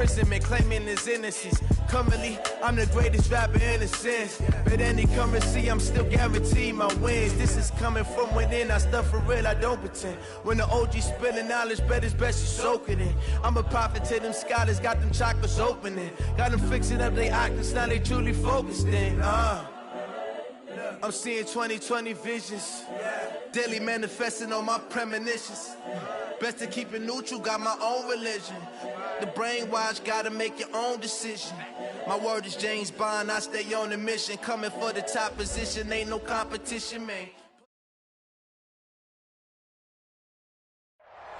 Man claiming his innocence. Currently, I'm the greatest rapper in a sense. But any currency, I'm still guaranteed my wins. This is coming from within. I stuff for real, I don't pretend. When the OG spilling knowledge, bet it's best you soak it in. I'm a prophet to them scholars, got them chakras opening. Got them fixing up their octaves, now they truly focused in. I'm seeing 2020 visions. Daily manifesting on my premonitions. Best to keep it neutral, got my own religion. The brainwash, gotta make your own decision. My word is James Bond, I stay on the mission. Coming for the top position, ain't no competition, man.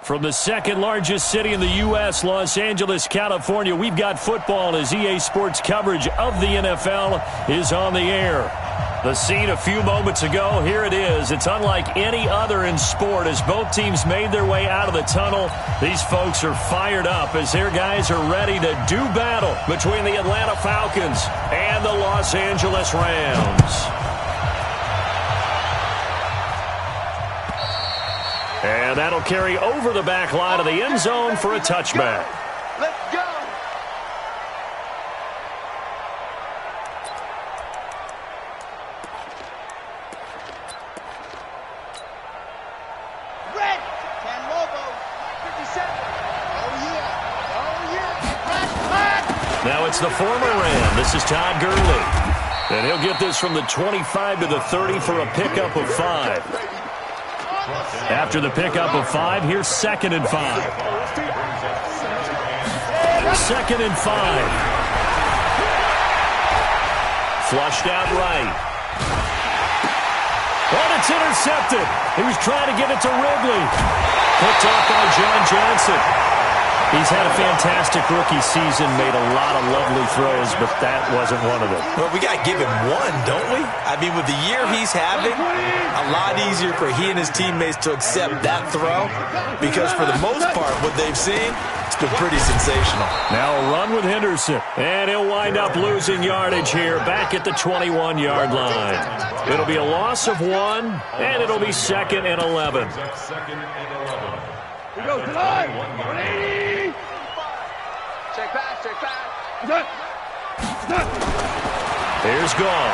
From the second largest city in the U.S., Los Angeles, California, we've got football as EA Sports coverage of the NFL is on the air. The scene a few moments ago, here it is. It's unlike any other in sport as both teams made their way out of the tunnel. These folks are fired up as their guys are ready to do battle between the Atlanta Falcons and the Los Angeles Rams. And that'll carry over the back line of the end zone for a touchback. Let's go! Now it's the former Ram. This is Todd Gurley. And he'll get this from the 25 to the 30 for a pickup of 5. After the pickup of 5, here's 2nd and 5. 2nd and 5. Flushed out right. And it's intercepted. He was trying to get it to Ridley. Picked off by John Johnson. He's had a fantastic rookie season, made a lot of lovely throws, but that wasn't one of them. Well, we got to give him one, don't we? I mean, with the year he's having, a lot easier for he and his teammates to accept that throw because for the most part, what they've seen, it's been pretty sensational. Now a run with Henderson, and he'll wind up losing yardage here back at the 21-yard line. It'll be a loss of 1, and it'll be 2nd and 11. Here goes tonight. 180. Check back. Here's Gall.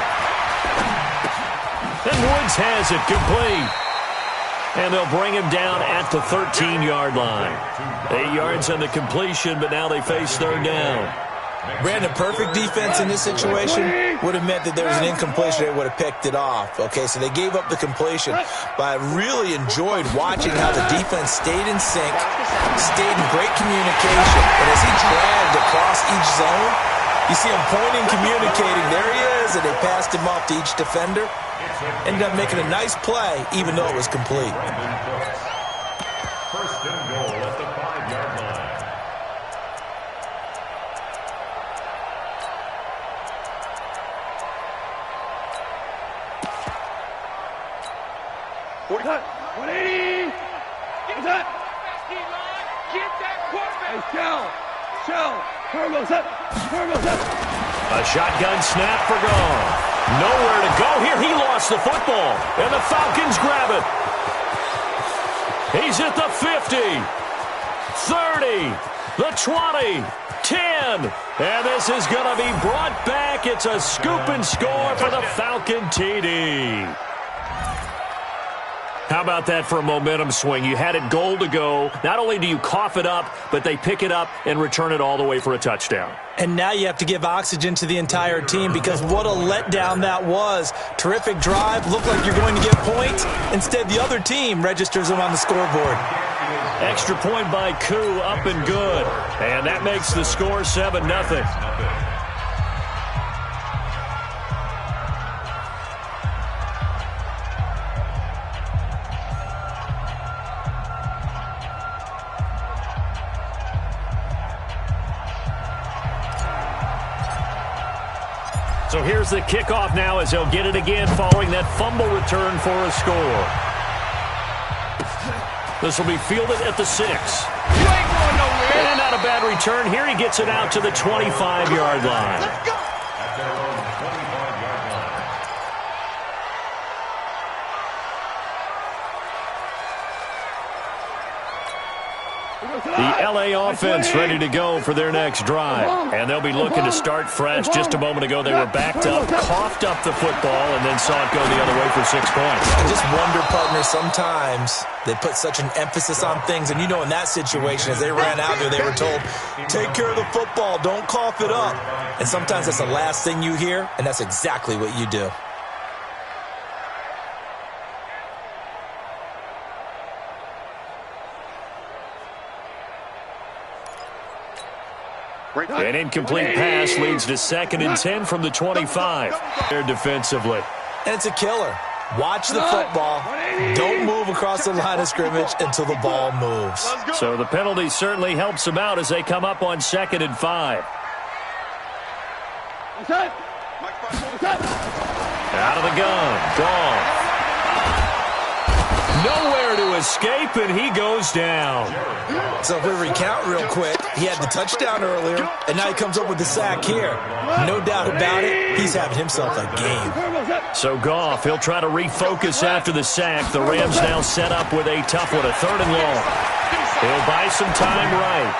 And Woods has it complete. And they'll bring him down at the 13-yard line. 8 yards on the completion, but now they face 3rd down. Brandon, perfect defense in this situation would have meant that there was an incompletion. They would have picked it off. Okay, so they gave up the completion. But I really enjoyed watching how the defense stayed in sync, stayed in great communication. And as he dragged across each zone, you see him pointing, communicating. There he is, and they passed him off to each defender. Ended up making a nice play, even though it was complete. First and goal at the 5-yard line. Get that quarterback. Hey, Shell. Turn goes up. A shotgun snap for Gall. Nowhere to go here. He lost the football, and the Falcons grab it. He's at the 50, 30, the 20, 10, and this is going to be brought back. It's a scoop and score for the Falcon TD. How about that for a momentum swing? You had it goal to go. Not only do you cough it up, but they pick it up and return it all the way for a touchdown. And now you have to give oxygen to the entire team because what a letdown that was. Terrific drive. Looked like you're going to get points. Instead, the other team registers them on the scoreboard. Extra point by Koo, up and good. And that makes the score 7-0. So here's the kickoff now as they'll get it again following that fumble return for a score. This will be fielded at the 6. You ain't going nowhere. And not a bad return. Here he gets it out to the 25-yard line. Let's go. At their own 25-yard line. Here The L.A. offense ready to go for their next drive. And they'll be looking to start fresh. Just a moment ago, they were backed up, coughed up the football, and then saw it go the other way for 6 points. I just wonder, partner, sometimes they put such an emphasis on things. And you know, in that situation, as they ran out there, they were told, take care of the football, don't cough it up. And sometimes that's the last thing you hear, and that's exactly what you do. An incomplete pass leads to 2nd and 10 from the 25. There defensively. And it's a killer. Watch the football. Don't move across the line of scrimmage until the ball moves. So the penalty certainly helps them out as they come up on 2nd and 5. Out of the gun. Gone. Nowhere to escape, and he goes down. So if we recount real quick, he had the touchdown earlier, and now he comes up with the sack here. No doubt about it, he's having himself a game. So Goff, he'll try to refocus after the sack. The Rams now set up with a tough one, a 3rd and long. He'll buy some time right.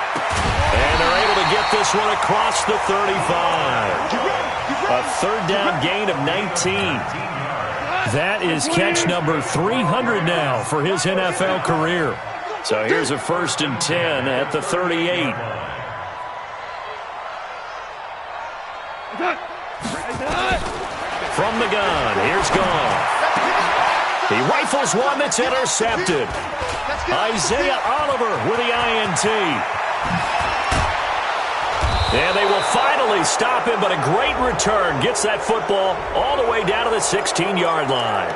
And they're able to get this one across the 35. A 3rd down gain of 19. That is catch number 300 now for his NFL career. So here's a 1st and 10 at the 38. From the gun, here's Goff. He rifles one that's intercepted. Isaiah Oliver with the INT. And they will finally stop him, but a great return. Gets that football all the way down to the 16-yard line.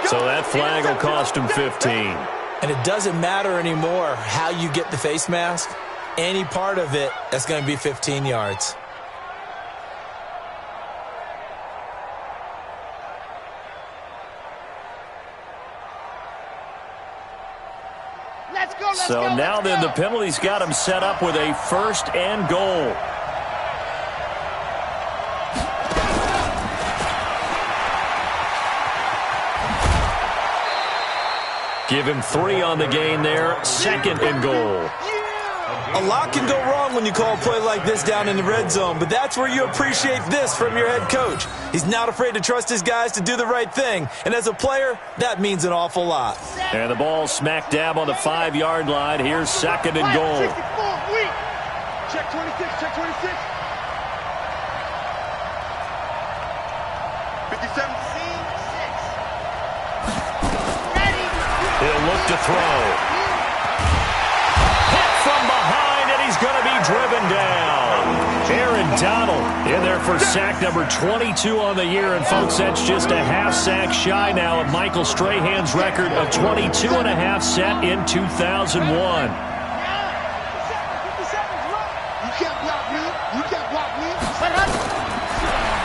So that flag will cost him 15. And it doesn't matter anymore how you get the face mask. Any part of it, that's going to be 15 yards. So now then the penalty's got him set up with a 1st and goal. Give him 3 on the gain there. 2nd and goal. A lot can go wrong when you call a play like this down in the red zone, but that's where you appreciate this from your head coach. He's not afraid to trust his guys to do the right thing, and as a player, that means an awful lot. And the ball smack dab on the 5-yard line. Here's 2nd and goal. Check 26, check 26. 57. He'll look to throw. From behind, and he's going to be driven down. Aaron Donald in there for sack number 22 on the year. And, folks, that's just a half sack shy now of Michael Strahan's record of 22 and a half set in 2001.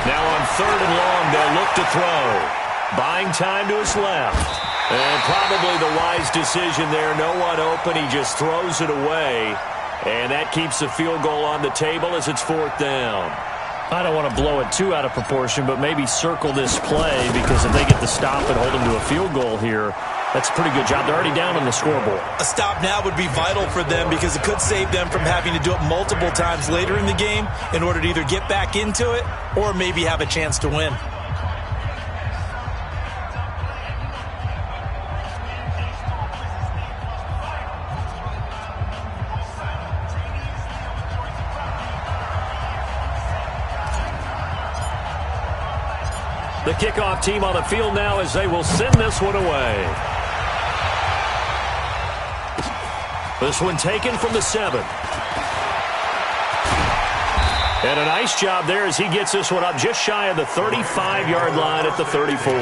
Now on 3rd and long, they'll look to throw. Buying time to his left. And probably the wise decision there. No one open. He just throws it away. And that keeps the field goal on the table as it's 4th down. I don't want to blow it too out of proportion, but maybe circle this play, because if they get the stop and hold them to a field goal here, that's a pretty good job. They're already down on the scoreboard. A stop now would be vital for them, because it could save them from having to do it multiple times later in the game in order to either get back into it or maybe have a chance to win. The kickoff team on the field now as they will send this one away. This one taken from the 7. And a nice job there as he gets this one up just shy of the 35-yard line at the 34.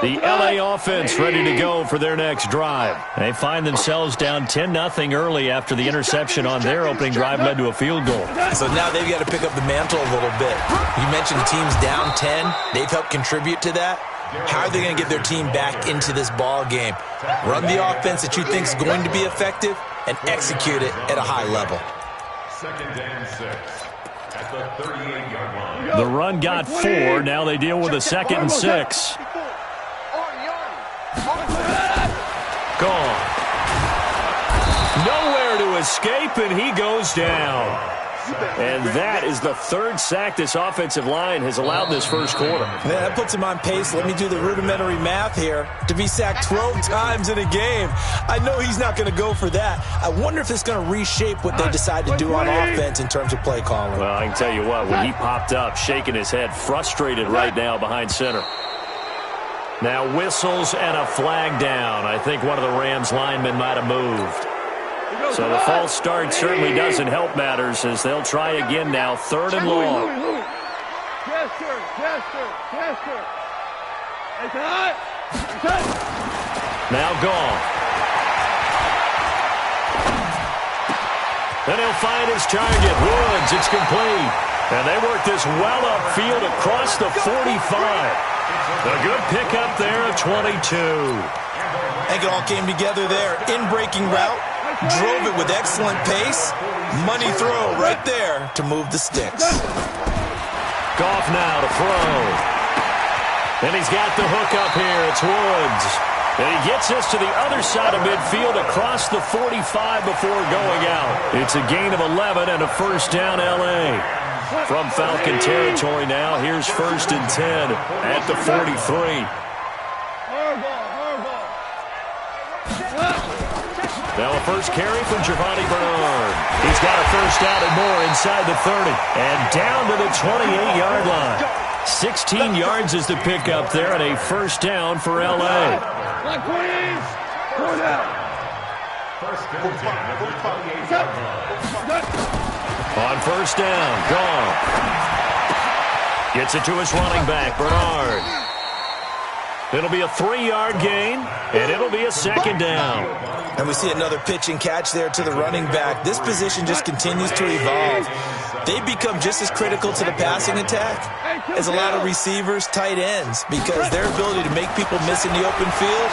The L.A. offense ready to go for their next drive. They find themselves down 10-0 early after the interception on their opening drive led to a field goal. So now they've got to pick up the mantle a little bit. You mentioned teams down 10. They've helped contribute to that. How are they going to get their team back into this ball game? Run the offense that you think is going to be effective and execute it at a high level. 2nd and 6 at the 38-yard line. The run got 4. Now they deal with a 2nd and 6. Gone. Nowhere to escape, and he goes down. And that is the 3rd sack this offensive line has allowed this first quarter. Yeah, that puts him on pace. Let me do the rudimentary math here. To be sacked 12 times in a game. I know he's not going to go for that. I wonder if it's going to reshape what they decide to do on offense in terms of play calling. Well, I can tell you what, when he popped up, shaking his head, frustrated right now behind center. Now whistles and a flag down. I think one of the Rams linemen might have moved. So the false start certainly doesn't help matters as they'll try again now, 3rd and long. Now gone. Then he'll find his target. Woods, it's complete. And they work this well upfield across the 45. A good pickup there at 22. I think it all came together there. In-breaking route. Drove it with excellent pace. Money throw right there to move the sticks. Goff now to throw. And he's got the hook up here. It's Woods. And he gets this to the other side of midfield across the 45 before going out. It's a gain of 11 and a first down L.A. From Falcon territory now, here's 1st and 10 at the 43. Now a first carry from Giovanni Bernard. He's got a first down and more inside the 30. And down to the 28-yard line. 16 yards is the pickup there and a first down for L.A. First and 10 at the 28-yard line. On first down, gone. Gets it to his running back, Bernard. It'll be a 3-yard gain, and it'll be a 2nd down. And we see another pitch and catch there to the running back. This position just continues to evolve. They become just as critical to the passing attack as a lot of receivers, tight ends, because their ability to make people miss in the open field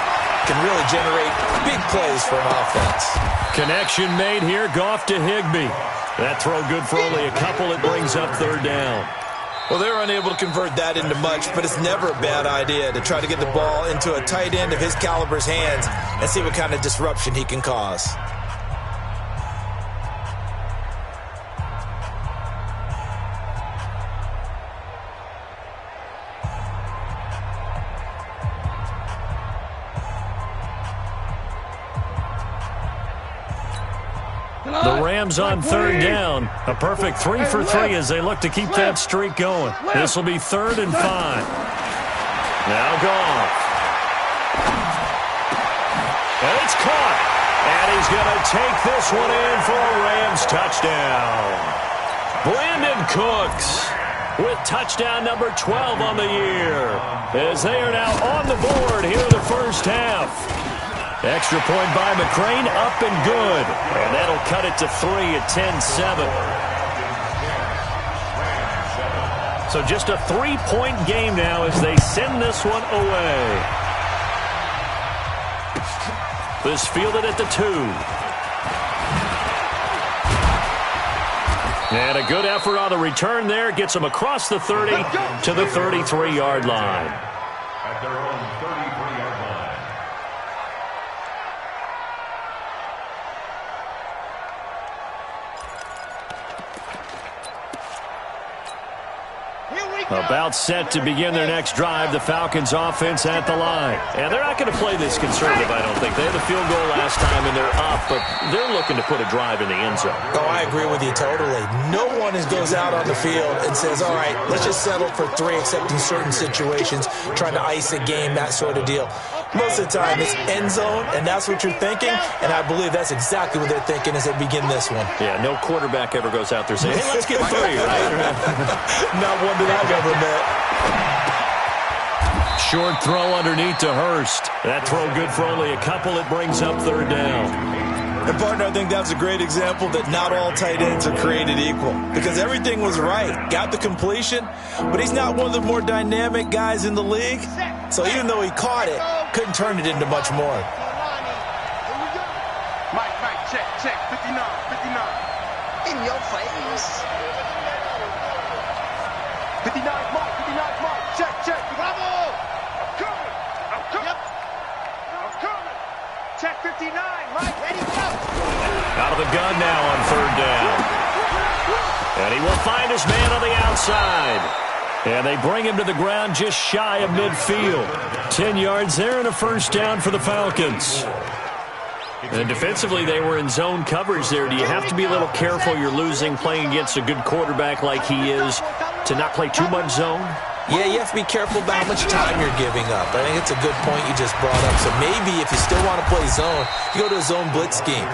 can really generate big plays for an offense. Connection made here, Goff to Higbee. That throw good for only a couple. It brings up 3rd down. Well, they're unable to convert that into much, but it's never a bad idea to try to get the ball into a tight end of his caliber's hands and see what kind of disruption he can cause. The Rams on 3rd down. A perfect 3 for 3 as they look to keep that streak going. This will be 3rd and 5. Now Goff. And it's caught. And he's going to take this one in for a Rams touchdown. Brandon Cooks with touchdown number 12 on the year as they are now on the board here in the first half. Extra point by McCrane, up and good. And that'll cut it to 3 at 10-7. So just a 3-point game now as they send this one away. This fielded at the 2. And a good effort on the return there. Gets them across the 30 to the 33-yard line. At their own 33-yard line. About set to begin their next drive, the Falcons offense at the line. And they're not going to play this conservative, I don't think. They had the field goal last time and they're up, but they're looking to put a drive in the end zone. Oh, I agree with you totally. No one goes out on the field and says, all right, let's just settle for 3 except in certain situations, trying to ice a game, that sort of deal. Most of the time it's end zone, and that's what you're thinking, and I believe that's exactly what they're thinking as they begin this one. Yeah, no quarterback ever goes out there saying, hey, let's get 3, right? Not one that I've ever met. Short throw underneath to Hurst. That throw good for only a couple. It brings up 3rd down. And, partner, I think that's a great example that not all tight ends are created equal because everything was right. Got the completion, but he's not one of the more dynamic guys in the league. So even though he caught it, couldn't turn it into much more. Mike, check, 59. In your face. 59, Mike, check. Bravo! I'm coming. Check 59, Mike, ready, go. Out of the gun now on third down. And he will find his man on the outside. And they bring him to the ground just shy of midfield. 10 yards there and a first down for the Falcons. And defensively, they were in zone coverage there. Do you have to be a little careful? You're losing playing against a good quarterback like he is to not play too much zone? Yeah, you have to be careful about how much time you're giving up. I think it's a good point you just brought up. So maybe if you still want to play zone, you go to a zone blitz scheme.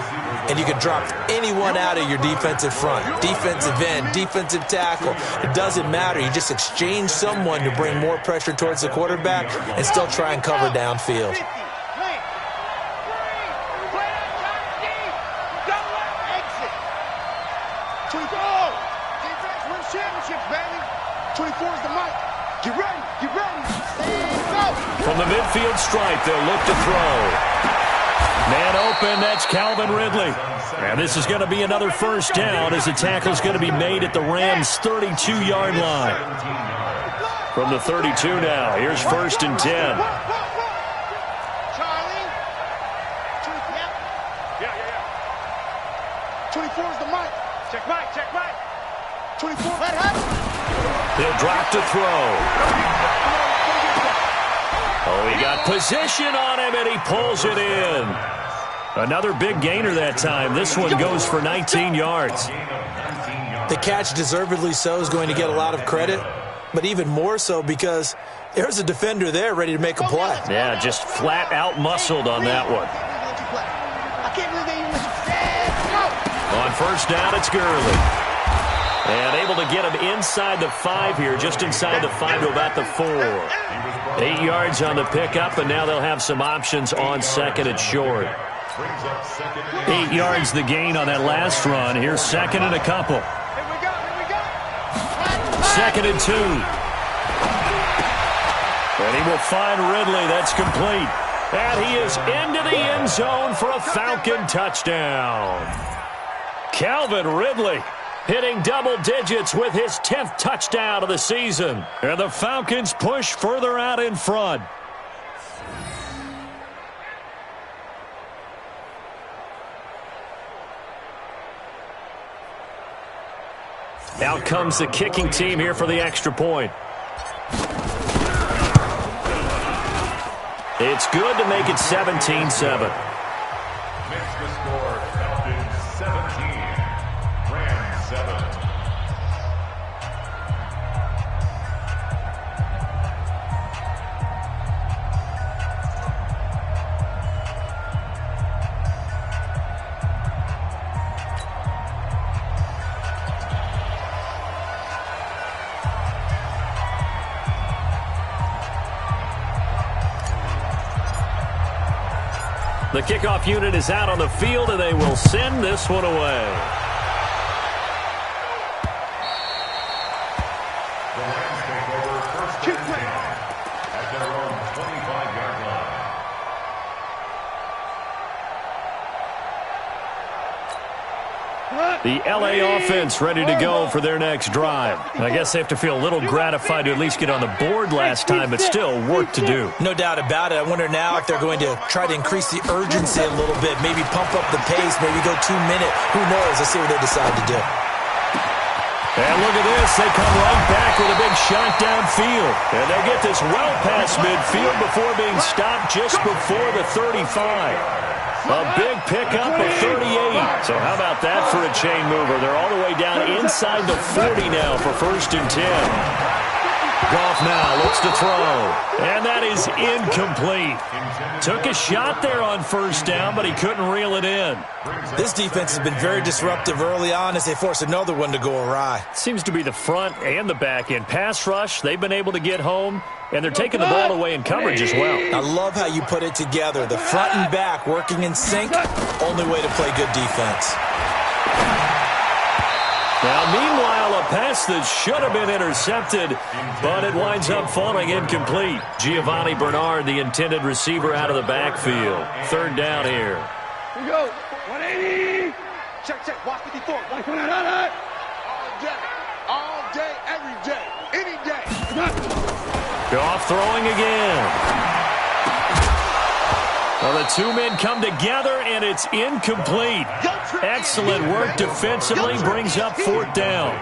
And you can drop anyone out of your defensive front. Defensive end, defensive tackle. It doesn't matter. You just exchange someone to bring more pressure towards the quarterback and still try and cover downfield. From the midfield stripe, they'll look to throw. Man open, that's Calvin Ridley. And this is going to be another first down as the tackle's going to be made at the Rams' 32-yard line. From the 32 now, here's first and 10. Yeah. 24 is the mic. Check Mike. 24, let happen. He'll drop to throw. Oh, he got position on him, and he pulls it in. Another big gainer that time. This one goes for 19 yards. The catch, deservedly so, is going to get a lot of credit, but even more so because there's a defender there ready to make a play. Yeah, just flat out muscled on that one. On first down, it's Gurley. And able to get him inside the 5 here, just inside the 5 to about the 4. 8 yards on the pickup, and now they'll have some options on second and short. 8 yards the gain on that last run. Here's second and a couple. Second and 2. And he will find Ridley. That's complete. And he is into the end zone for a Falcon touchdown. Calvin Ridley hitting double digits with his 10th touchdown of the season. And the Falcons push further out in front. Out comes the kicking team here for the extra point. It's good to make it 17-7. Makes the score Falcons 17, Rams 7. The kickoff unit is out on the field, and they will send this one away. The Rams take over first and 10 at their own 25-yard line. The LA offense ready to go for their next drive. I guess they have to feel a little gratified to at least get on the board last time, but still work to do. No doubt about it. I wonder now if they're going to try to increase the urgency a little bit, maybe pump up the pace, maybe go 2 minute. Who knows? Let's see what they decide to do. And look at this. They come right back with a big shot downfield. And they'll get this well past midfield before being stopped just before the 35. A big pickup of 38. So how about that for a chain mover? They're all the way down inside the 40 now for first and 10. Goff now looks to throw. And that is incomplete. Took a shot there on first down, but he couldn't reel it in. This defense has been very disruptive early on as they force another one to go awry. Seems to be the front and the back end. Pass rush, they've been able to get home, and they're taking the ball away in coverage as well. I love how you put it together. The front and back working in sync, only way to play good defense. Now, meanwhile, a pass that should have been intercepted, but it winds up falling incomplete. Giovanni Bernard, the intended receiver, out of the backfield. Third down here. Here we go. 180. Check, check. Watch 54. Watch 100. All day, every day, any day. Goff throwing again. Well, the two men come together, and it's incomplete. Excellent work defensively, brings up fourth down.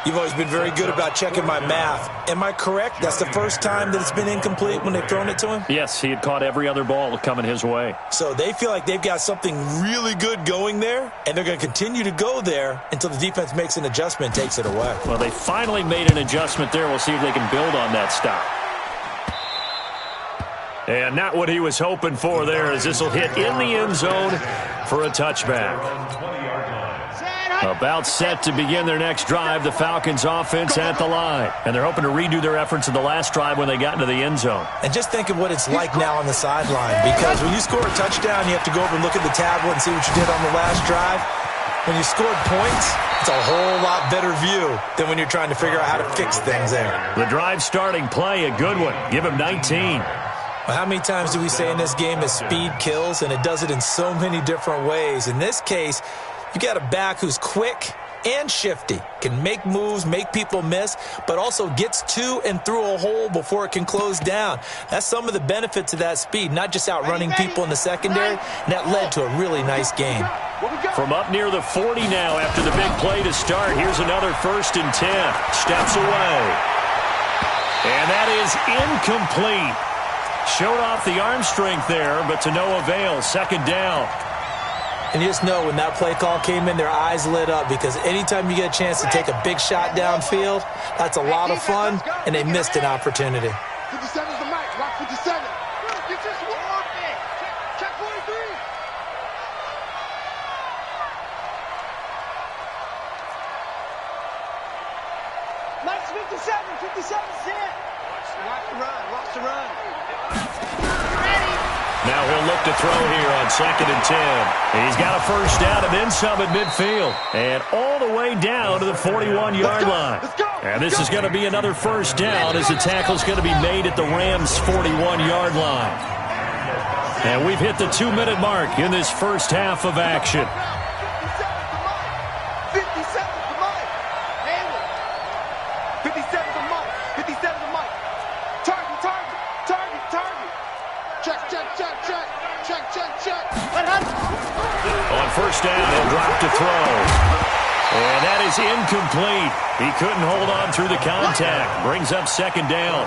You've always been very good about checking my math. Am I correct? That's the first time that it's been incomplete when they've thrown it to him? Yes, he had caught every other ball coming his way. So they feel like they've got something really good going there, and they're going to continue to go there until the defense makes an adjustment and takes it away. Well, they finally made an adjustment there. We'll see if they can build on that stop. And not what he was hoping for there, as this will hit in the end zone for a touchback. About set to begin their next drive, the Falcons offense at the line. And they're hoping to redo their efforts in the last drive when they got into the end zone. And just think of what it's like now on the sideline, because when you score a touchdown, you have to go over and look at the tablet and see what you did on the last drive. When you scored points, it's a whole lot better view than when you're trying to figure out how to fix things there. The drive starting play, a good one. Give him 19. Well, how many times do we say in this game that speed kills, and it does it in so many different ways? In this case, you got a back who's quick and shifty, can make moves, make people miss, but also gets to and through a hole before it can close down. That's some of the benefits of that speed, not just outrunning people in the secondary, and that led to a really nice game. From up near the 40 now after the big play to start, here's another 1st and 10. Steps away. And that is incomplete. Showed off the arm strength there, but to no avail. Second down. And you just know when that play call came in, their eyes lit up, because anytime you get a chance to take a big shot downfield, that's a lot of fun, and they missed an opportunity. 57's the mic. Rock 57. You just warped it. Check 43. Nice 57. 57's it. Watch the run. Watch the run. Now he'll look to throw here on 2nd and 10. He's got a first down and then some at midfield. And all the way down to the 41-yard line. And this is going to be another first down as the tackle's going to be made at the Rams' 41-yard line. And we've hit the 2-minute mark in this first half of action. 57's the mic. 57's the mic. Target. Check. On first down, he'll drop to throw. And that is incomplete. He couldn't hold on through the contact. Brings up 2nd down.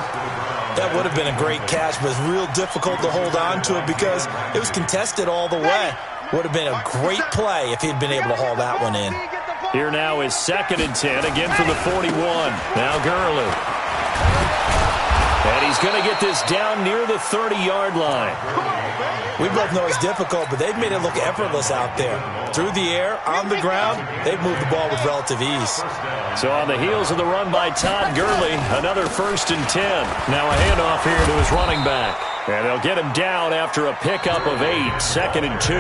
That would have been a great catch, but it's real difficult to hold on to it because it was contested all the way. Would have been a great play if he'd been able to haul that one in. Here now is 2nd and 10, again from the 41. Now Gurley. And he's going to get this down near the 30-yard line. We both know it's difficult, but they've made it look effortless out there. Through the air, on the ground, they've moved the ball with relative ease. So on the heels of the run by Todd Gurley, another 1st and 10. Now a handoff here to his running back. And they'll get him down after a pickup of 8, 2nd and 2.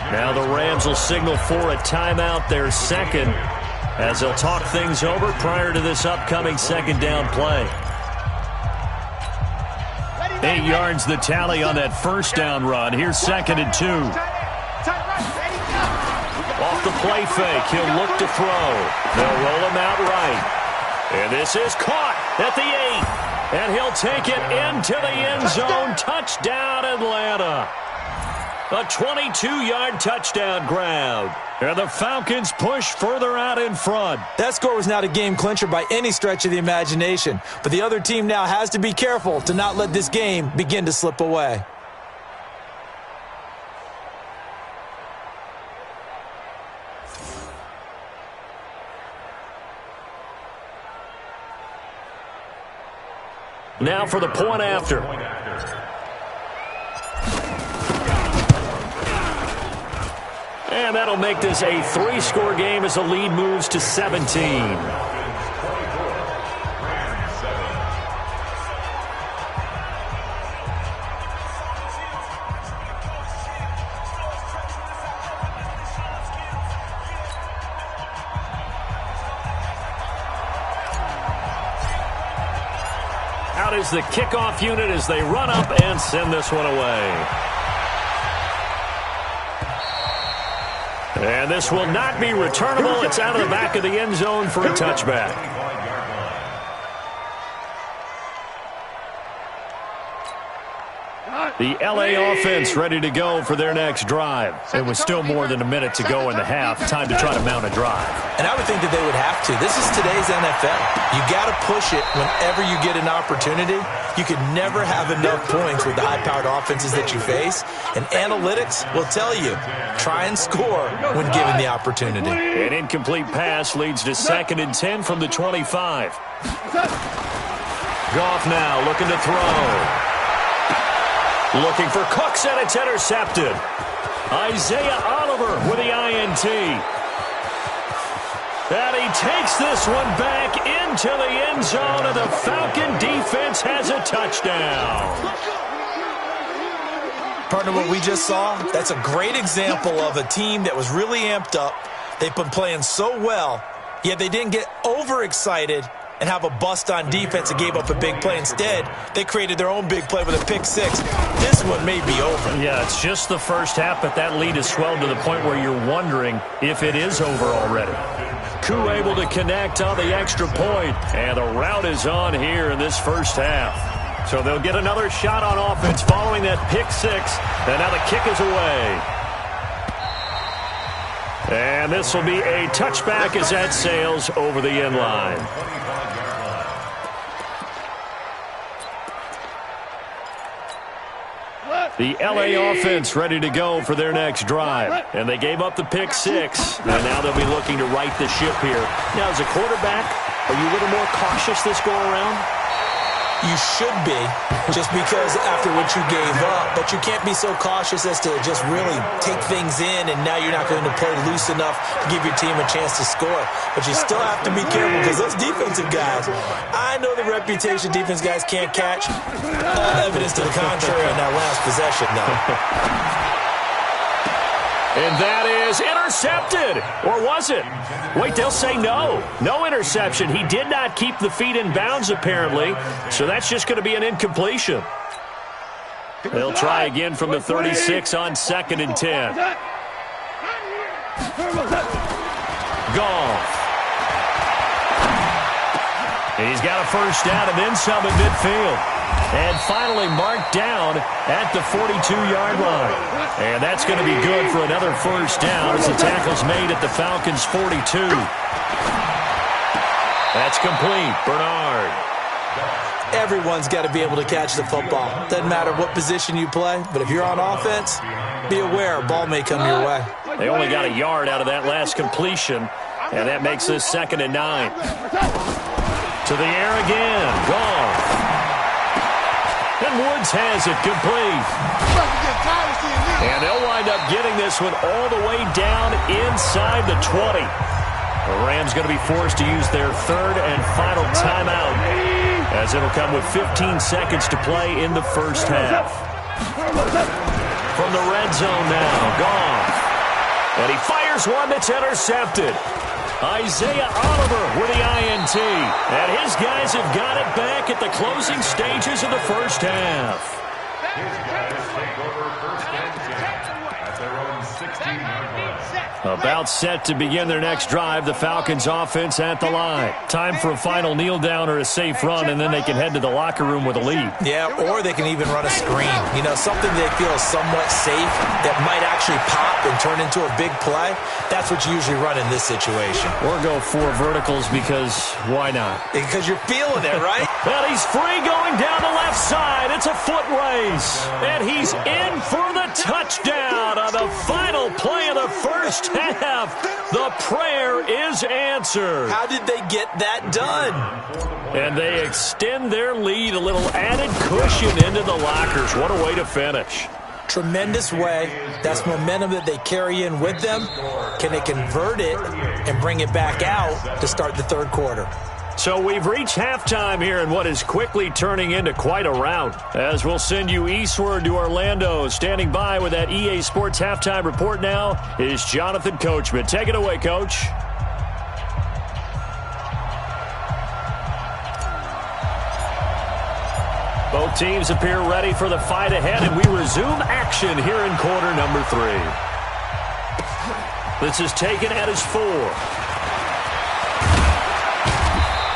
Now the Rams will signal for a timeout, their 2nd, as they'll talk things over prior to this upcoming 2nd down play. 8 yards the tally on that first down run. Here's 2nd and 2. Off the play fake, he'll look to throw. They'll roll him out right. And this is caught at the 8. And he'll take it into the end zone. Touchdown, Atlanta. A 22-yard touchdown grab. And the Falcons push further out in front. That score was not a game clincher by any stretch of the imagination. But the other team now has to be careful to not let this game begin to slip away. Now for the point after. And that'll make this a 3-score game as the lead moves to 17. Out is the kickoff unit as they run up and send this one away. And this will not be returnable. It's out of the back of the end zone for a touchback. The LA offense ready to go for their next drive. It was still more than a minute to go in the half. Time to try to mount a drive. And I would think that they would have to. This is today's NFL. You got to push it whenever you get an opportunity. You could never have enough points with the high-powered offenses that you face. And analytics will tell you, try and score when given the opportunity. An incomplete pass leads to 2nd and 10 from the 25. Goff now looking to throw. Looking for Cooks, and it's intercepted. Isaiah Oliver with the INT. And he takes this one back into the end zone, and the Falcon defense has a touchdown. Partner, what we just saw, that's a great example of a team that was really amped up. They've been playing so well, yet they didn't get overexcited and have a bust on defense and gave up a big play. Instead, they created their own big play with a pick six. This one may be over. Yeah, it's just the first half, but that lead has swelled to the point where you're wondering if it is over already. Koo able to connect on the extra point, and the route is on here in this first half. So they'll get another shot on offense following that pick six, and now the kick is away. And this will be a touchback as that sails over the end line. The LA offense ready to go for their next drive. And they gave up the pick six. And now they'll be looking to right the ship here. Now, as a quarterback, are you a little more cautious this go around? You should be, just because after what you gave up. But you can't be so cautious as to just really take things in, and now you're not going to play loose enough to give your team a chance to score. But you still have to be careful, because those defensive guys, I know the reputation defense guys can't catch. Evidence to the contrary on that last possession, though. And that is intercepted. Or was it? Wait, they'll say no. No interception. He did not keep the feet in bounds, apparently. So that's just going to be an incompletion. They'll try again from the 36 on 2nd and 10. Goff. He's got a first down and then some in midfield. And finally marked down at the 42-yard line. And that's going to be good for another first down as the tackle's made at the Falcons' 42. That's complete. Bernard. Everyone's got to be able to catch the football. Doesn't matter what position you play, but if you're on offense, be aware a ball may come your way. They only got a yard out of that last completion, and that makes this 2nd and 9. To the air again. Goff. And Woods has it complete. And they'll wind up getting this one all the way down inside the 20. The Rams going to be forced to use their 3rd and final timeout, as it'll come with 15 seconds to play in the first half. From the red zone now, Goff. And he fires one that's intercepted. Isaiah Oliver with the INT. And his guys have got it back at the closing stages of the first half. His guys take over 1st and 10 at their own 16-yard line. About set to begin their next drive, the Falcons offense at the line. Time for a final kneel down or a safe run, and then they can head to the locker room with a lead. Yeah, or they can even run a screen. You know, something they feel is somewhat safe that might actually pop and turn into a big play. That's what you usually run in this situation. Or go 4 verticals, because why not? Because you're feeling it, right? Well, he's free going down the left side. It's a foot race. And he's in for the touchdown on the final play of the first half. The prayer is answered. How did they get that done? And they extend their lead, a little added cushion into the lockers. What a way to finish. Tremendous way. That's momentum that they carry in with them. Can they convert it and bring it back out to start the third quarter? So we've reached halftime here in what is quickly turning into quite a rout. As we'll send you eastward to Orlando. Standing by with that EA Sports halftime report now is Jonathan Coachman. Take it away, Coach. Both teams appear ready for the fight ahead, and we resume action here in quarter number 3. This is taken at his 4.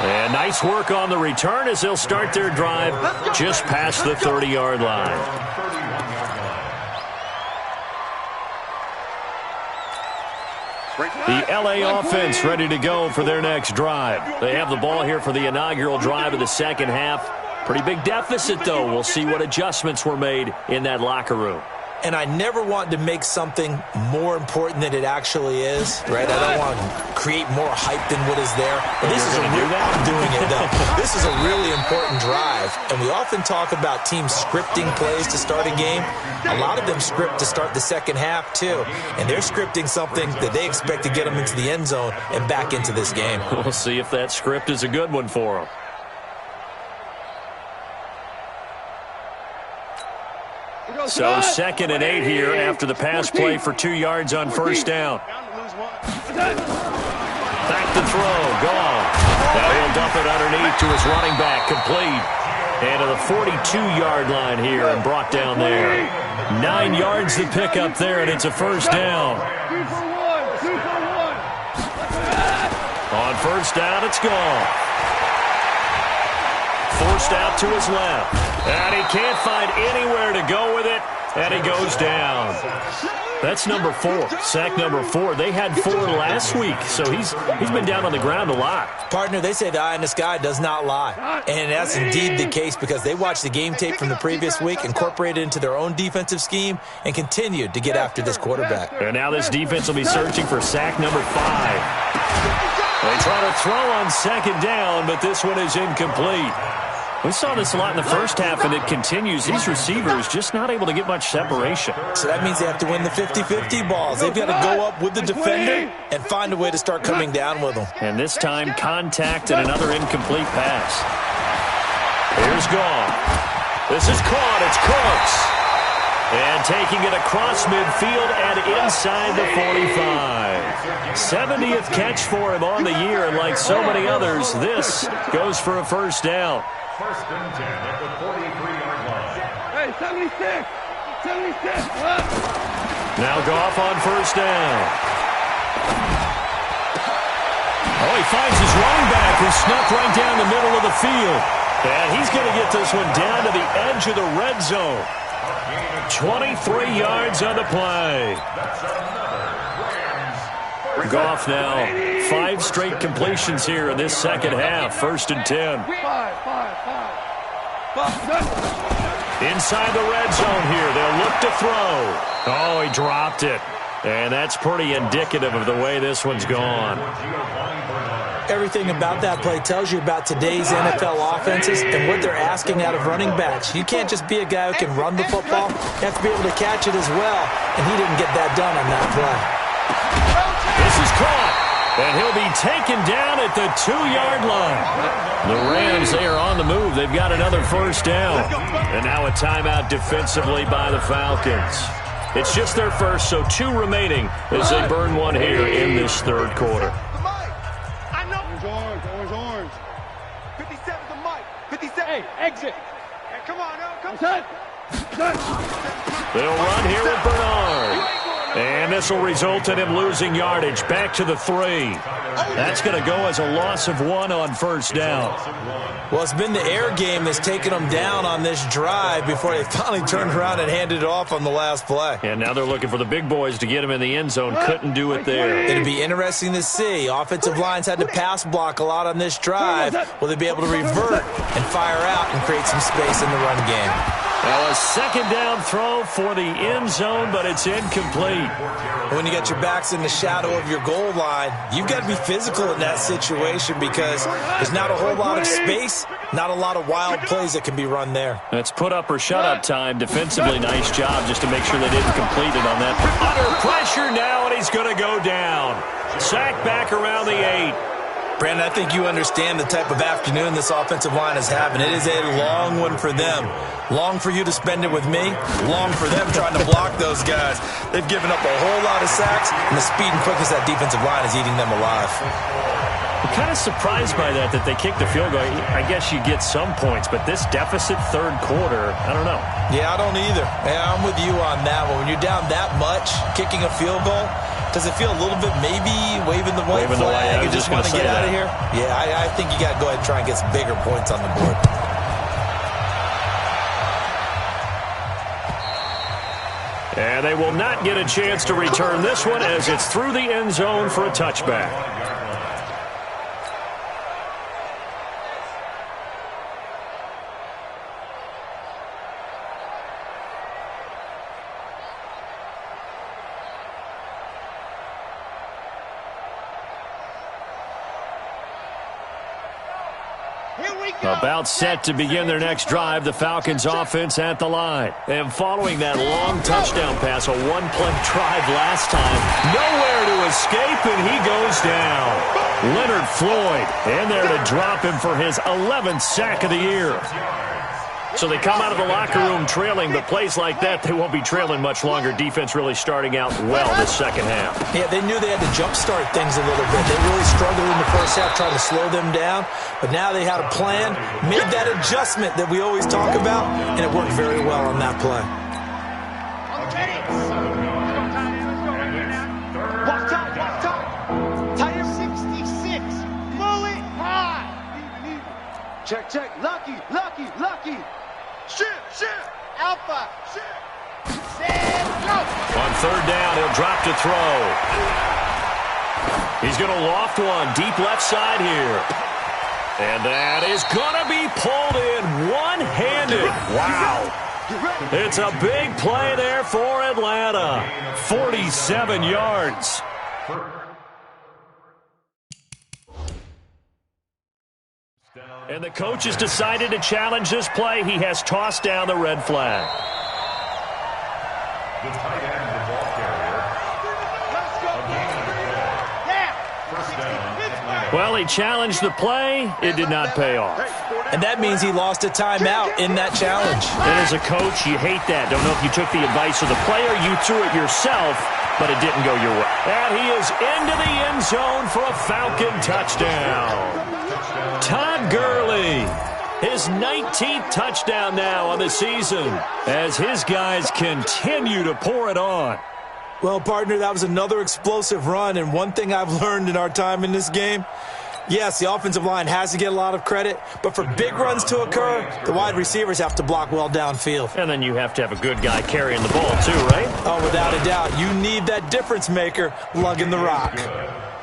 And nice work on the return as they'll start their drive just past the 30-yard line. The LA offense ready to go for their next drive. They have the ball here for the inaugural drive of the second half. Pretty big deficit, though. We'll see what adjustments were made in that locker room. And I never want to make something more important than it actually is, right? I don't want to create more hype than what is there. But this is I'm doing it, though. This is a really important drive. And we often talk about teams scripting plays to start a game. A lot of them script to start the second half, too. And they're scripting something that they expect to get them into the end zone and back into this game. We'll see if that script is a good one for them. So 2nd and 8 here after the pass play for 2 yards on first down. Back to throw. Gone. Now he'll dump it underneath to his running back. Complete. And to the 42-yard line here and brought down there. 9 yards to pick up there, and it's a first down. On first down, it's gone. Forced out to his left. And he can't find anywhere to go with it. And he goes down. That's number 4. Sack number 4. They had 4 last week, so he's been down on the ground a lot. Partner, they say the eye in the sky does not lie. And that's indeed the case because they watched the game tape from the previous week, incorporated it into their own defensive scheme, and continued to get after this quarterback. And now this defense will be searching for sack number 5. They try to throw on second down, but this one is incomplete. We saw this a lot in the first half, and it continues. These receivers just not able to get much separation. So that means they have to win the 50-50 balls. They've got to go up with the defender and find a way to start coming down with them. And this time, contact and another incomplete pass. Here's Gone. This is caught. It's Cooks. And taking it across midfield and inside the 45. 70th catch for him on the year, and like so many others, this goes for a first down. First and 10 at the 43-yard line. Hey, 76! 76! Now Goff on first down. Oh, he finds his running back who snuck right down the middle of the field. And he's going to get this one down to the edge of the red zone. 23 yards on the play. Goff now 5 straight completions here in this second half. First and 10. Inside the red zone here. They'll look to throw. Oh, he dropped it. And that's pretty indicative of the way this one's gone. Everything about that play tells you about today's NFL offenses and what they're asking out of running backs. You can't just be a guy who can run the football. You have to be able to catch it as well. And he didn't get that done on that play. This is caught, and he'll be taken down at the 2-yard line. The Rams, they are on the move. They've got another first down. And now a timeout defensively by the Falcons. It's just their first, so 2 remaining as they burn one here in this third quarter. Orange. 57 to Mike. 57. Hey, exit. Hey, come on, no, come on. They'll run here with Bernard. And this will result in him losing yardage back to the 3. That's going to go as a loss of 1 on first down. Well, it's been the air game that's taken them down on this drive before they finally turned around and handed it off on the last play. And now they're looking for the big boys to get him in the end zone. Couldn't do it there. It'll be interesting to see. Offensive lines had to pass block a lot on this drive. Will they be able to revert and fire out and create some space in the run game? Now a second down throw for the end zone, but it's incomplete. When you get your backs in the shadow of your goal line, you've got to be physical in that situation because there's not a whole lot of space, not a lot of wild plays that can be run there. That's put up or shut up time. Defensively, nice job just to make sure they didn't complete it on that. Under pressure now, and he's going to go down. Sack back around the 8. Brandon, I think you understand the type of afternoon this offensive line is having. It is a long one for them. Long for you to spend it with me. Long for them trying to block those guys. They've given up a whole lot of sacks, and the speed and quickness of that defensive line is eating them alive. I'm kind of surprised by that they kicked the field goal. I guess you get some points, but this deficit third quarter, I don't know. Yeah, I don't either. Yeah, I'm with you on that one. When you're down that much, kicking a field goal, does it feel a little bit maybe waving the white flag? You just want to get out of here? Yeah, I think you got to go ahead and try and get some bigger points on the board. And they will not get a chance to return this one as it's through the end zone for a touchback. About set to begin their next drive, the Falcons offense at the line. And following that long touchdown pass, a one-play drive last time, nowhere to escape, and he goes down. Leonard Floyd in there to drop him for his 11th sack of the year. So they come out of the locker room trailing, but plays like that, they won't be trailing much longer. Defense really starting out well this second half. Yeah, they knew they had to jumpstart things a little bit. They really struggled in the first half trying to slow them down, but now they had a plan, made that adjustment that we always talk about, and it worked very well on that play. Watch out. Tire 66. Mullet high. Check. Lucky. Shit. Alpha. Shit. Set, go. On third down, he'll drop to throw. He's going to loft one deep left side here. And that is going to be pulled in one-handed. Wow. It's a big play there for Atlanta. 47 yards. And the coach has decided to challenge this play. He has tossed down the red flag. The tight end, the ball carrier. Let's go. First down. Well, he challenged the play. It did not pay off. And that means he lost a timeout in that challenge. And as a coach, you hate that. Don't know if you took the advice of the player, you threw it yourself, but it didn't go your way. And he is into the end zone for a Falcon touchdown. Todd Gurley, his 19th touchdown now on the season as his guys continue to pour it on. Well, partner, that was another explosive run, and one thing I've learned in our time in this game, yes, the offensive line has to get a lot of credit, but for big runs to occur, the wide receivers have to block well downfield. And then you have to have a good guy carrying the ball too, right? Oh, without a doubt. You need that difference maker lugging the rock.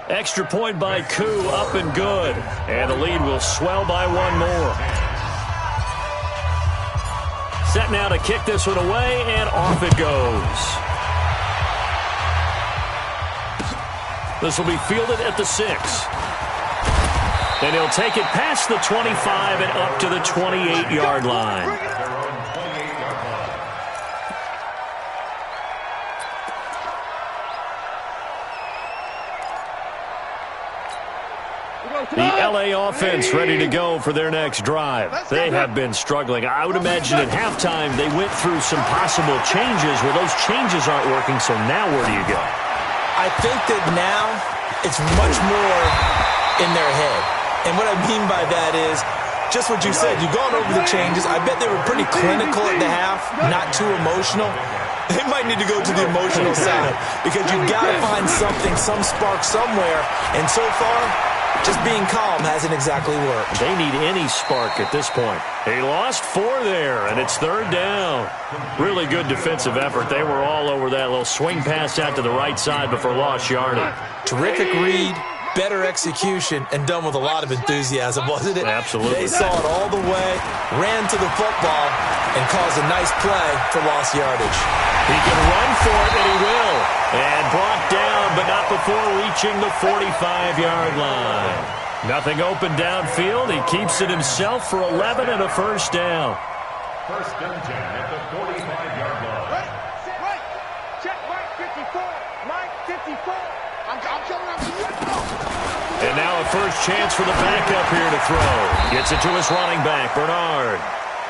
Extra point by Koo, up and good. And the lead will swell by one more. Set now to kick this one away, and off it goes. This will be fielded at the 6. And he'll take it past the 25 and up to the 28-yard line. The LA offense ready to go for their next drive. They have been struggling. I would imagine at halftime they went through some possible changes. Well, those changes aren't working, so now where do you go? I think that now it's much more in their head. And what I mean by that is just what you said. You've gone over the changes. I bet they were pretty clinical at the half, not too emotional. They might need to go to the emotional side because you've got to find something, some spark somewhere. And so far, just being calm hasn't exactly worked. They need any spark at this point. He lost 4 there, and it's third down. Really good defensive effort. They were all over that little swing pass out to the right side before lost yardage. Terrific read, better execution and done with a lot of enthusiasm, wasn't it? Absolutely. They saw it all the way, ran to the football, and caused a nice play for lost yardage. He can run for it, and he will. And brought down, but not before reaching the 45-yard line. Nothing open downfield. He keeps it himself for 11 and a first down. First and 10 at the 45-yard line. Right. Check Mike 54. Mike 54. I'm coming up to you. And now a first chance for the backup here to throw. Gets it to his running back, Bernard.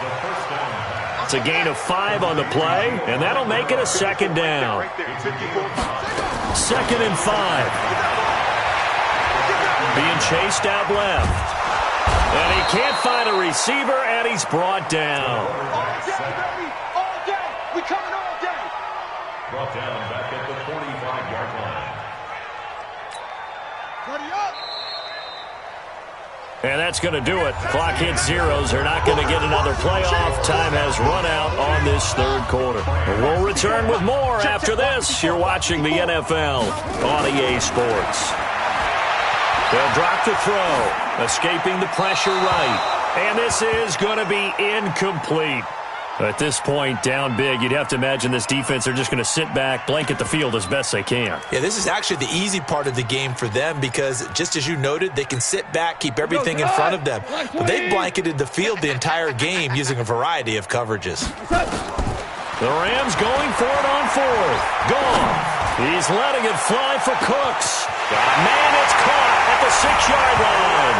The first down pass. It's a gain of 5 on the play, and that'll make it a second down. Right there, 54. Second and 5. Being chased out left. And he can't find a receiver, and he's brought down. All day, baby. All day. We coming all day. Brought down back at the 45-yard line. Ready up. And that's going to do it. Clock hits zeros. They're not going to get another playoff. Time has run out on this third quarter. We'll return with more after this. You're watching the NFL on EA Sports. They'll drop the throw, escaping the pressure right. And this is going to be incomplete. At this point, down big, you'd have to imagine this defense are just going to sit back, blanket the field as best they can. Yeah, this is actually the easy part of the game for them because, just as you noted, they can sit back, keep everything in front of them. But they've blanketed the field the entire game using a variety of coverages. The Rams going for it on fourth. Gone. He's letting it fly for Cooks. Man, it's caught at the 6-yard line.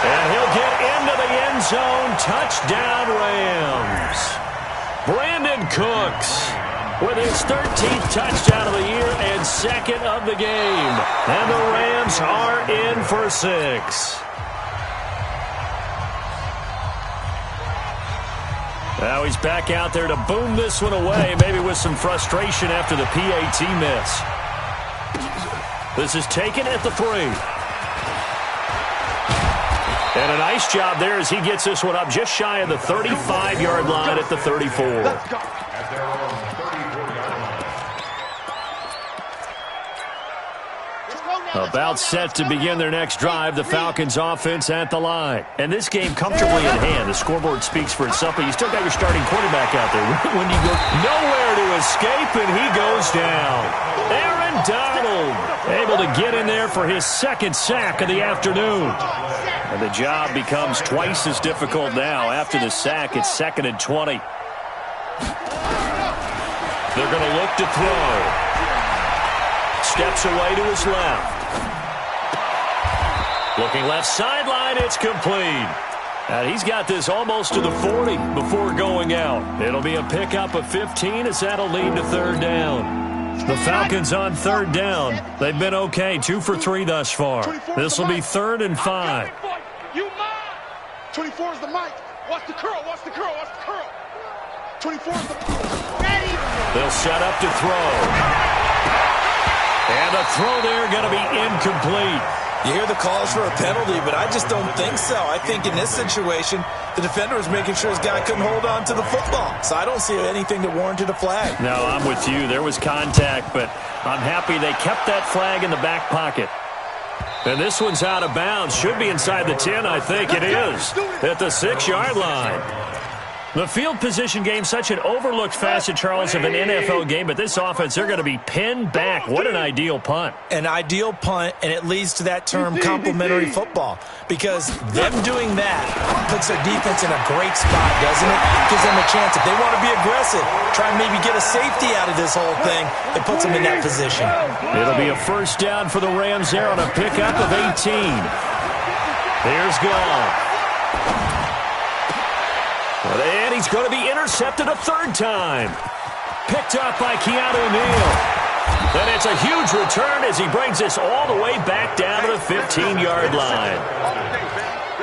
And he'll get into the end zone. Touchdown, Rams. Brandon Cooks with his 13th touchdown of the year and second of the game. And the Rams are in for 6. Now he's back out there to boom this one away, maybe with some frustration after the PAT miss. This is taken at the 3. And a nice job there as he gets this one up just shy of the 35-yard line at the 34. At their own 34-yard line. About set to begin their next drive, the Falcons offense at the line. And this game comfortably in hand. The scoreboard speaks for itself, but you still got your starting quarterback out there. When you go nowhere to escape, and he goes down. Aaron Donald able to get in there for his second sack of the afternoon. And the job becomes twice as difficult now. After the sack, it's 2nd and 20. They're going to look to throw. Steps away to his left. Looking left sideline, it's complete. And he's got this almost to the 40 before going out. It'll be a pickup of 15 as that'll lead to third down. The Falcons on third down. They've been okay, 2 for 3 thus far. This will be 3rd and 5. You mine. 24 is the mic. Watch the curl. Watch the curl. Watch the curl. 24 is the ready. They'll set up to throw. And the throw there going to be incomplete. You hear the calls for a penalty, but I just don't think so. I think in this situation, the defender was making sure his guy couldn't hold on to the football. So I don't see anything that warranted a flag. No, I'm with you. There was contact, but I'm happy they kept that flag in the back pocket. And this one's out of bounds. Should be inside the 10, I think it is. At the 6-yard line. The field position game, such an overlooked facet, Charles, of an NFL game, but this offense, they're going to be pinned back. What an ideal punt. An ideal punt, and it leads to that term complementary football, because them doing that puts their defense in a great spot, doesn't it? Gives them a chance. If they want to be aggressive, try and maybe get a safety out of this whole thing, it puts them in that position. It'll be a first down for the Rams there on a pickup of 18. Here's Gall. And he's going to be intercepted a 3rd time. Picked up by Keanu Neal. And it's a huge return as he brings this all the way back down to the 15-yard line.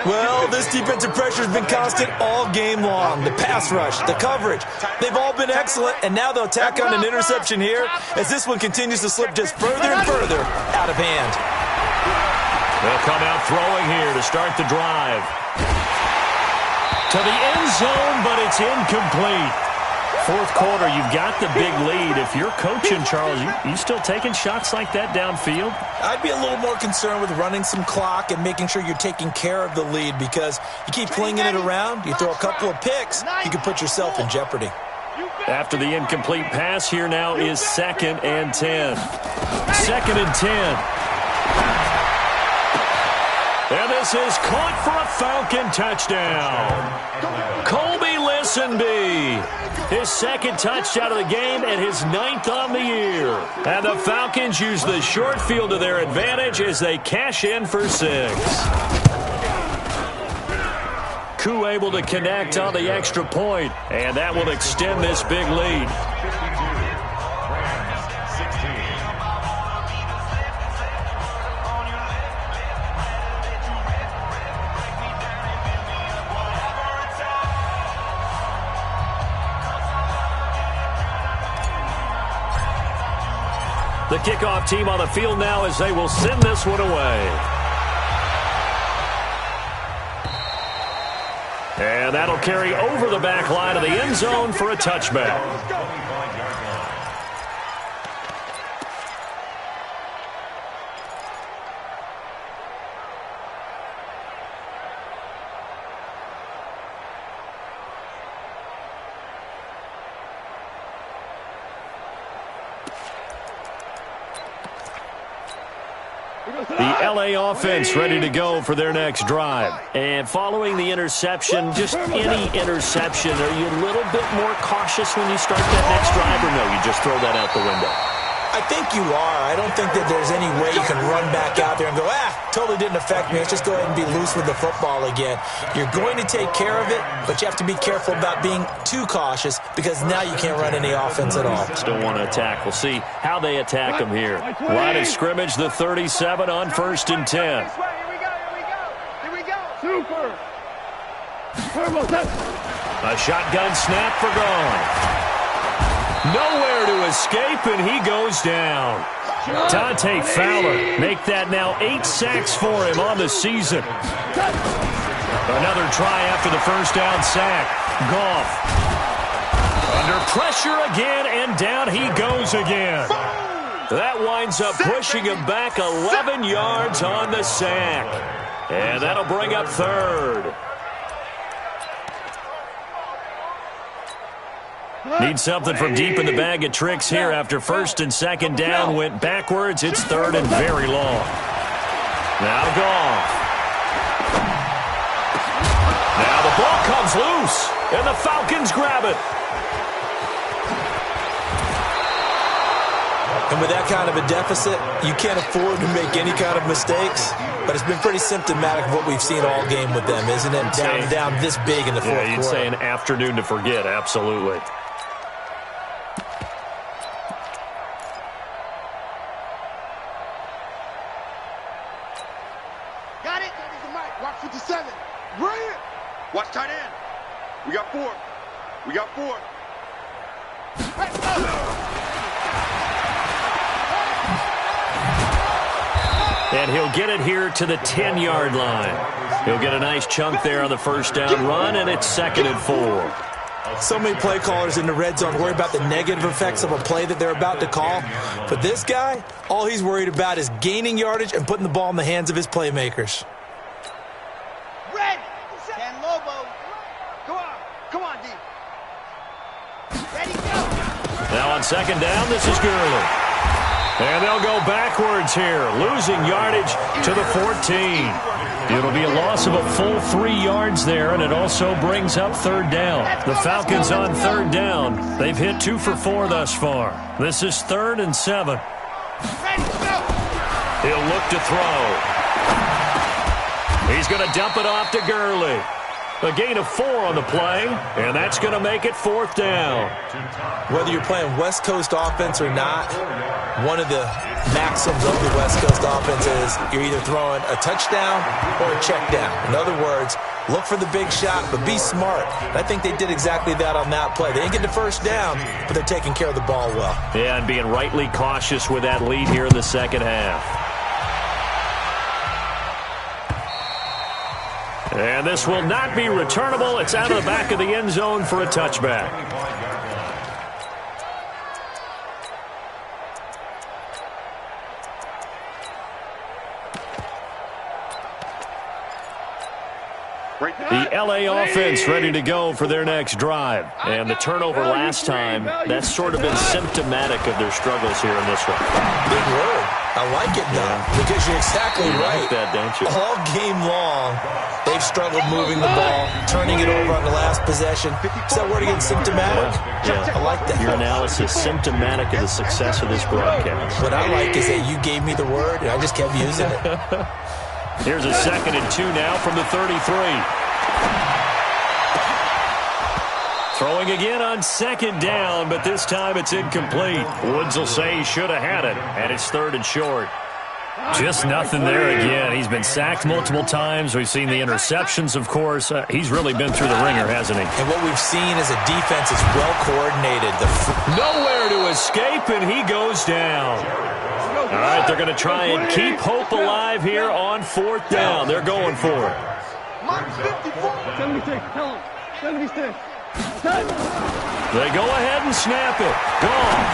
Well, this defensive pressure has been constant all game long. The pass rush, the coverage, they've all been excellent, and now they'll tack on an interception here as this one continues to slip just further and further out of hand. They'll come out throwing here to start the drive. To the end zone, but it's incomplete. fourth quarter, you've got the big lead. If you're coaching, Charles, you still taking shots like that downfield? I'd be a little more concerned with running some clock and making sure you're taking care of the lead, because you keep flinging it around, you throw a couple of picks, you can put yourself in jeopardy. After the incomplete pass, here now is 2nd and 10. 2nd and 10. And this is caught for a Falcon touchdown. Colby Listenby, his 2nd touchdown of the game and his 9th on the year. And the Falcons use the short field to their advantage as they cash in for 6. Koo able to connect on the extra point, and that will extend this big lead. The kickoff team on the field now as they will send this one away. And that'll carry over the back line of the end zone for a touchback. The LA offense ready to go for their next drive. And following the interception, just any interception, are you a little bit more cautious when you start that next drive, or no, you just throw that out the window? I think you are. I don't think that there's any way you can run back out there and go, totally didn't affect me. Let's just go ahead and be loose with the football again. You're going to take care of it, but you have to be careful about being too cautious, because now you can't run any offense at all. Still want to attack. We'll see how they attack them here. Line of scrimmage, the 37 on 1st and 10. Here we go. Super. A shotgun snap for gone. Nowhere to escape, and he goes down. Dante Fowler, make that now 8 sacks for him on the season. Another try after the first down sack. Goff. Under pressure again, and down he goes again. That winds up pushing him back 11 yards on the sack. And that'll bring up 3rd. Need something from deep in the bag of tricks here after 1st and 2nd down went backwards. It's 3rd and very long. Now Goff. Now the ball comes loose, and the Falcons grab it. And with that kind of a deficit, you can't afford to make any kind of mistakes. But it's been pretty symptomatic of what we've seen all game with them, isn't it? Down this big in the fourth quarter. You'd say an afternoon to forget, absolutely. Got it. Watch 57. Brilliant. Watch tight end. We got 4. And he'll get it here to the 10-yard line. He'll get a nice chunk there on the first down run, and it's 2nd and 4. So many play callers in the red zone worry about the negative effects of a play that they're about to call. But this guy, all he's worried about is gaining yardage and putting the ball in the hands of his playmakers. Red. Ken Lobo. Come on, D. Ready, go. Now on 2nd down, this is Gurley. And they'll go backwards here, losing yardage to the 14. It'll be a loss of a full 3 yards there, and it also brings up 3rd down. The Falcons on 3rd down. They've hit 2 for 4 thus far. This is 3rd and 7. Ready, go. He'll look to throw. He's going to dump it off to Gurley. A gain of 4 on the play, and that's going to make it 4th down. Whether you're playing West Coast offense or not, one of the maxims of the West Coast offense is you're either throwing a touchdown or a check down. In other words, look for the big shot, but be smart. And I think they did exactly that on that play. They didn't get the first down, but they're taking care of the ball well. Yeah, and being rightly cautious with that lead here in the second half. And this will not be returnable. It's out of the back of the end zone for a touchback. The LA offense ready to go for their next drive. And the turnover last time, that's sort of been symptomatic of their struggles here in this one. Big word. I like it, though, because you're exactly right. Like that, don't you? All game long, they've struggled moving the ball, turning it over on the last possession. Is that word again, symptomatic? Yeah. I like that. Your analysis, symptomatic of the success of this broadcast. What I like is that you gave me the word, and I just kept using it. Here's a 2nd and 2 now from the 33. Throwing again on 2nd down, but this time it's incomplete. Woods will say he should have had it, and it's 3rd and short. Just nothing there again. He's been sacked multiple times. We've seen the interceptions, of course. He's really been through the ringer, hasn't he? And what we've seen is a defense that's well coordinated. Nowhere to escape, and he goes down. All right, they're going to try and keep hope alive here on 4th down. They're going for it. 76, tell him. 76. They go ahead and snap it. Gone.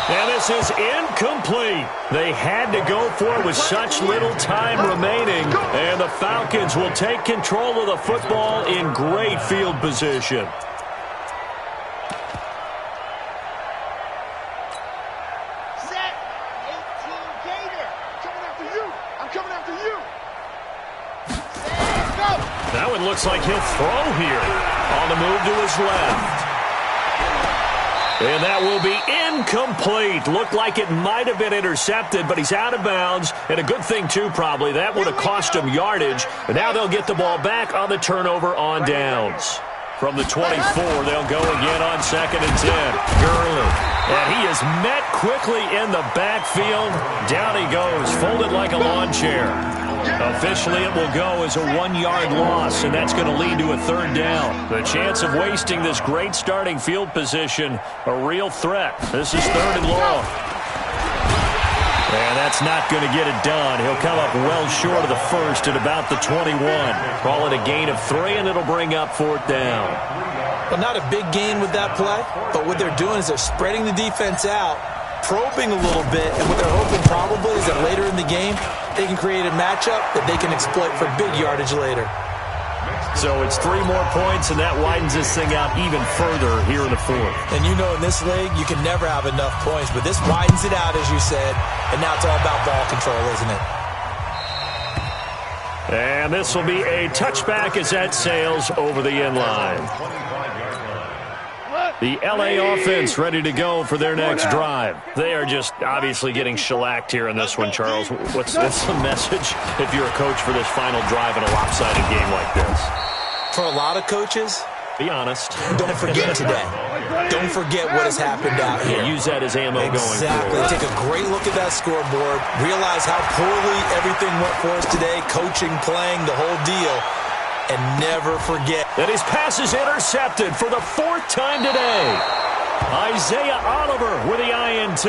And this is incomplete. They had to go for it with such little time remaining. And the Falcons will take control of the football in great field position. Set. 18 Gator. Coming after you. I'm coming after you. Set. Go. That one looks like he'll throw here. On the move to his left. And that will be incomplete. Looked like it might have been intercepted, but he's out of bounds. And a good thing, too, probably. That would have cost him yardage. But now they'll get the ball back on the turnover on downs. From the 24, they'll go again on 2nd and 10. Gurley. And he is met quickly in the backfield. Down he goes, folded like a lawn chair. Officially, it will go as a 1-yard loss, and that's going to lead to a 3rd down. The chance of wasting this great starting field position, a real threat. This is 3rd and long. And that's not going to get it done. He'll come up well short of the first at about the 21. Call it a gain of 3, and it'll bring up 4th down. Well, not a big gain with that play, but what they're doing is they're spreading the defense out, probing a little bit, and what they're hoping probably is that later in the game, they can create a matchup that they can exploit for big yardage later. So it's 3 more points, and that widens this thing out even further here in the 4th. And you know in this league, you can never have enough points, but this widens it out, as you said, and now it's all about ball control, isn't it? And this will be a touchback as that sails over the end line. The LA offense ready to go for their next drive. They are just obviously getting shellacked here in this one, Charles. What's the message if you're a coach for this final drive in a lopsided game like this? For a lot of coaches, be honest. Don't forget today. Don't forget what has happened out here. Use that as ammo going forward. Exactly. Take a great look at that scoreboard. Realize how poorly everything went for us today. Coaching, playing, the whole deal. And never forget that his pass is intercepted for the 4th time today. Isaiah Oliver with the INT.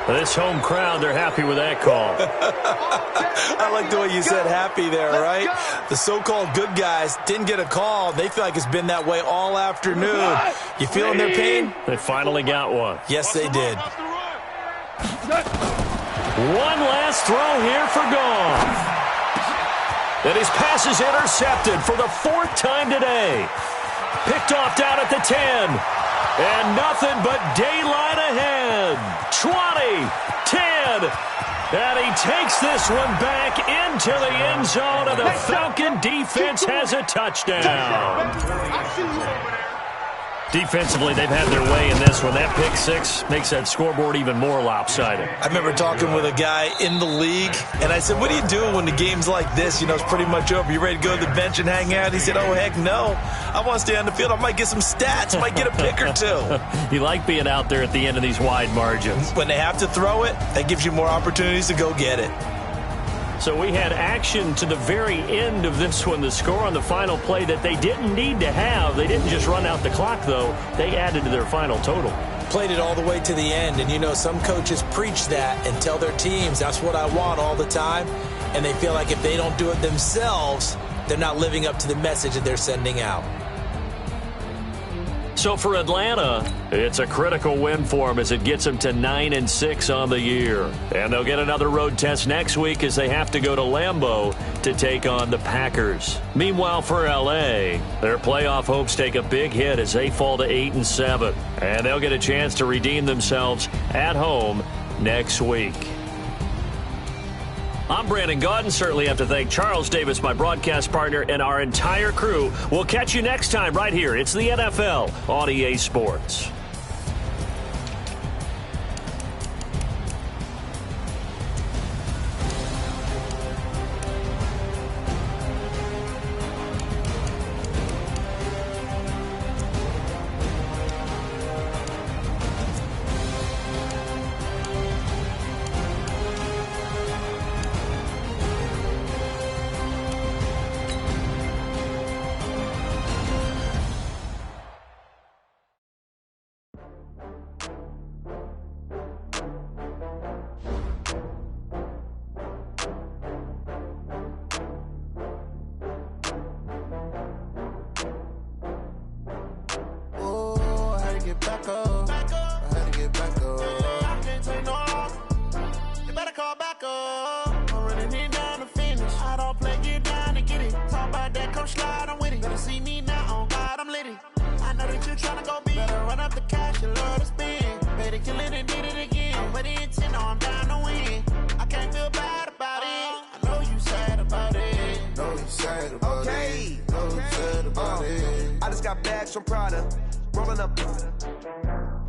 This home crowd, they're happy with that call. I like the way you said happy there, right? The so-called good guys didn't get a call. They feel like it's been that way all afternoon. You feeling their pain? They finally got one. Yes, they did. One last throw here for Goff. And his pass is intercepted for the 4th time today. Picked off down at the 10. And nothing but daylight ahead. 20, 10. And he takes this one back into the end zone, and the Falcon defense has a touchdown. Defensively, they've had their way in this one. That pick 6 makes that scoreboard even more lopsided. I remember talking with a guy in the league, and I said, what do you do when the game's like this? You know, it's pretty much over. You ready to go to the bench and hang out? He said, oh, heck no. I want to stay on the field. I might get some stats. Might get a pick or 2. You like being out there at the end of these wide margins. When they have to throw it, that gives you more opportunities to go get it. So we had action to the very end of this one. The score on the final play that they didn't need to have. They didn't just run out the clock, though. They added to their final total. Played it all the way to the end. And, you know, some coaches preach that and tell their teams, that's what I want all the time. And they feel like if they don't do it themselves, they're not living up to the message that they're sending out. So for Atlanta, it's a critical win for them as it gets them to 9-6 on the year. And they'll get another road test next week as they have to go to Lambeau to take on the Packers. Meanwhile, for L.A., their playoff hopes take a big hit as they fall to 8-7. And they'll get a chance to redeem themselves at home next week. I'm Brandon Gaudin. Certainly have to thank Charles Davis, my broadcast partner, and our entire crew. We'll catch you next time right here. It's the NFL on EA Sports. I just got bags from Prada, rolling up.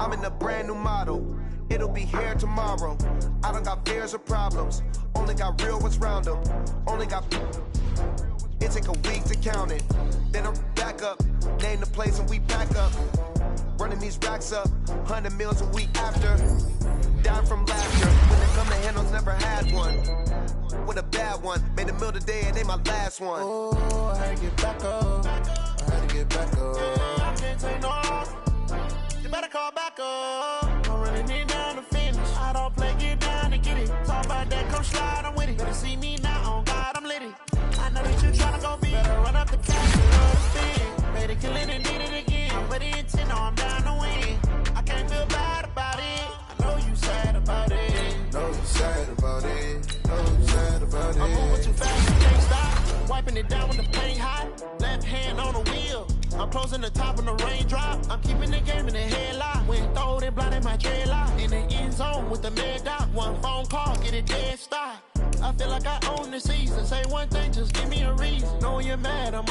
I'm in a brand new model. It'll be here tomorrow. I don't got fears or problems. Only got real ones round them. Only got. It take a week to count it. Then I'm back up. Name the place and we back up. Running these racks up. 100 meals a week after. Down from laughter. When it come to handles, never had one. With a bad one. Made a meal today and they my last one. Oh, I had to get back up. I had to get back up. I can't take no off. You better call back up. I'm running it down to finish. I don't play, get down to get it. Talk about that, come slide, I'm with it. Better see me now, on God, I'm litty. I know that you tryna go big. Better run up the cash and love the spin. Made it, kill it, and did it again. But the intent, no, I'm down to win. I can't feel bad about it. I know you sad about it. Know you sad about it. Know you sad about it. I'm moving too fast, you can't stop. Wiping it down when the paint hot. Left hand on the wheel. I'm closing the top when the raindrop. I'm keeping the game in the headlock. When throwed and blinded my dreadlock. In the end zone with the mad dot. One phone call, get it dead stop. I feel like I own the season. Say one thing, just give me a reason. Know you're mad, I'm